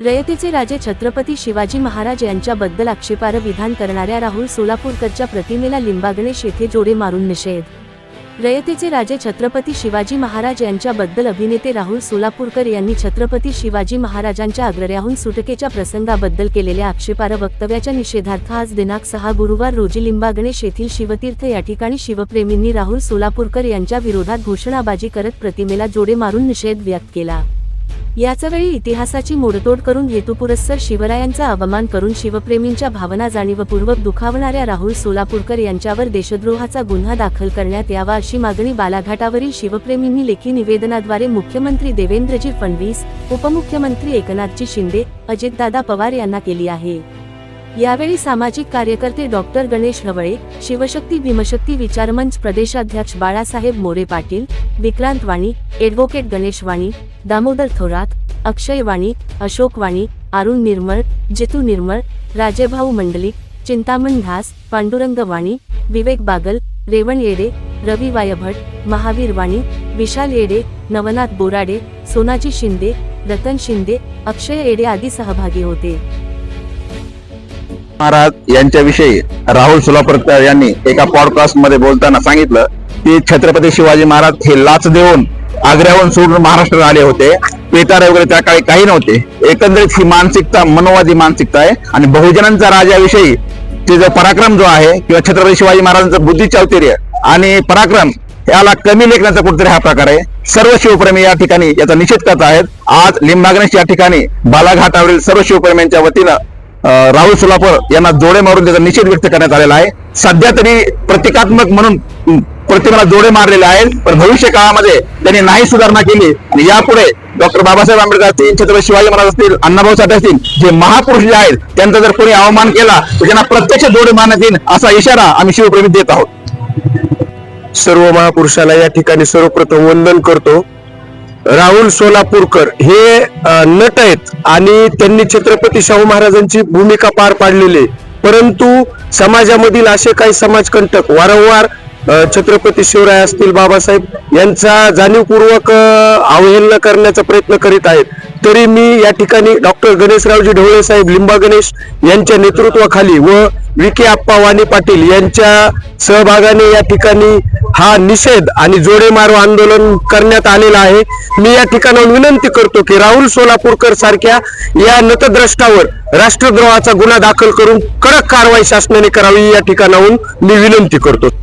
रयतेचे राजे छत्रपती शिवाजी महाराज यांच्याबद्दल आक्षेपार्ह विधान करणाऱ्या राहुल सोलापूरकरच्या प्रतिमेला लिंबागणेश येथे जोडे मारून निषेध। रयतेचे राजे छत्रपती शिवाजी महाराज यांच्याबद्दल अभिनेते राहुल सोलापूरकर यांनी छत्रपती शिवाजी महाराजांच्या आग्र्याहून सुटकेच्या प्रसंगाबद्दल केलेल्या आक्षेपार्ह वक्तव्याच्या निषेधार्थ आज दिनांक 6 गुरुवार रोजी लिंबागणेश येथील शिवतीर्थ या ठिकाणी शिवप्रेमींनी राहुल सोलापूरकर यांच्या विरोधात घोषणाबाजी करत प्रतिमेला जोडे मारून निषेध व्यक्त केला। याचवेळी इतिहासाची मोडतोड करून हेतुपुरस्सर शिवरायांचा अवमान करून शिवप्रेमींच्या भावना जाणीवपूर्वक दुखावणाऱ्या राहुल सोलापूरकर यांच्यावर देशद्रोहाचा गुन्हा दाखल करण्यात यावा अशी मागणी बालाघाटावरील शिवप्रेमींनी लेखी निवेदनाद्वारे मुख्यमंत्री देवेंद्रजी फडणवीस, उपमुख्यमंत्री एकनाथजी शिंदे, अजितदादा पवार यांना केली आहे। यावेळी सामाजिक कार्यकर्ते डॉक्टर गणेश हवळे, शिवशक्ती भीमशक्ती विचारमंच प्रदेशाध्यक्ष बाळासाहेब मोरे पाटील, विक्रांत वाणी, ॲडव्होकेट गणेश वाणी, दामोदर थोरात, अक्षय वाणी, अशोक वाणी, अरुण निर्मळ, जितू निर्मळ, राजेभाऊ मंडलिक, चिंतामण धास, पांडुरंग वाणी, विवेक बागल, रेवण येडे, रवी वायभट, महावीर वाणी, विशाल येडे, नवनाथ बोराडे, सोनाजी शिंदे, रतन शिंदे, अक्षय येडे आदी सहभागी होते। महाराज यांच्याविषयी राहुल सोलापूरकर यांनी एका पॉडकास्ट मध्ये बोलताना सांगितलं की छत्रपती शिवाजी महाराज हे लाच देऊन आग्र्याहून सोडून महाराष्ट्रात आले होते। पेटारे वगैरे त्या काळी काही नव्हते। एकंदरीत ही मानसिकता मनोवादी मानसिकता आहे आणि बहुजनांचा राजाविषयी ते जो पराक्रम जो आहे किंवा छत्रपती शिवाजी महाराजांचं बुद्धिचातुर्य आणि पराक्रम याला कमी लेखण्याचा कुठेतरी हा प्रकार आहे। सर्व शिवप्रेमी या ठिकाणी याचा निषेध करत आहेत। आज लिंबागणेश या ठिकाणी बालाघाटावरील सर्व शिवप्रेमींच्या वतीनं राहुल सोलापूर यांना जोडे मारून त्याचा निषेध व्यक्त करण्यात आलेला आहे। सध्या तरी प्रतिकात्मक म्हणून प्रतिमेला जोडे मारलेले आहेत, पण भविष्य काळामध्ये त्यांनी नाही सुधारणा केली आणि यापुढे डॉक्टर बाबासाहेब आंबेडकर असतील, छत्रपती शिवाजी महाराज असतील, अण्णाभाऊ साठे असतील, जे महापुरुष जे आहेत त्यांचा जर कोणी अवमान केला तर त्यांना प्रत्यक्ष जोडे मारण्यात येईल असा इशारा आम्ही शिवप्रेमी देत आहोत। सर्व महापुरुषाला या ठिकाणी सर्वप्रथम वंदन करतो। राहुल सोलापूरकर हे नट आहेत आणि त्यांनी छत्रपती शाहू महाराजांची भूमिका पार पाडलेली, परंतु समाजामधील असे काही समाजकंटक वारंवार छत्रपती शिवराय असतील, बाबासाहेब यांचा जाणीवपूर्वक अवहेलना करण्याचा प्रयत्न करीत आहेत। तरी मी या ठिकाणी डॉक्टर गणेशरावजी ढवळे साहेब लिंबागणेश यांच्या नेतृत्वाखाली व विखे आप्पा वाणी पाटील यांच्या सहभागाने या ठिकाणी हा निषेध आणि जोडे मारो आंदोलन करण्यात आलेला आहे। मी या ठिकाणाहून विनंती करतो की राहुल सोलापूरकर सारख्या या नतद्रष्टावर राष्ट्रद्रोहाचा गुन्हा दाखल करून कडक कारवाई शासनाने करावी या ठिकाणाहून मी विनंती करतो।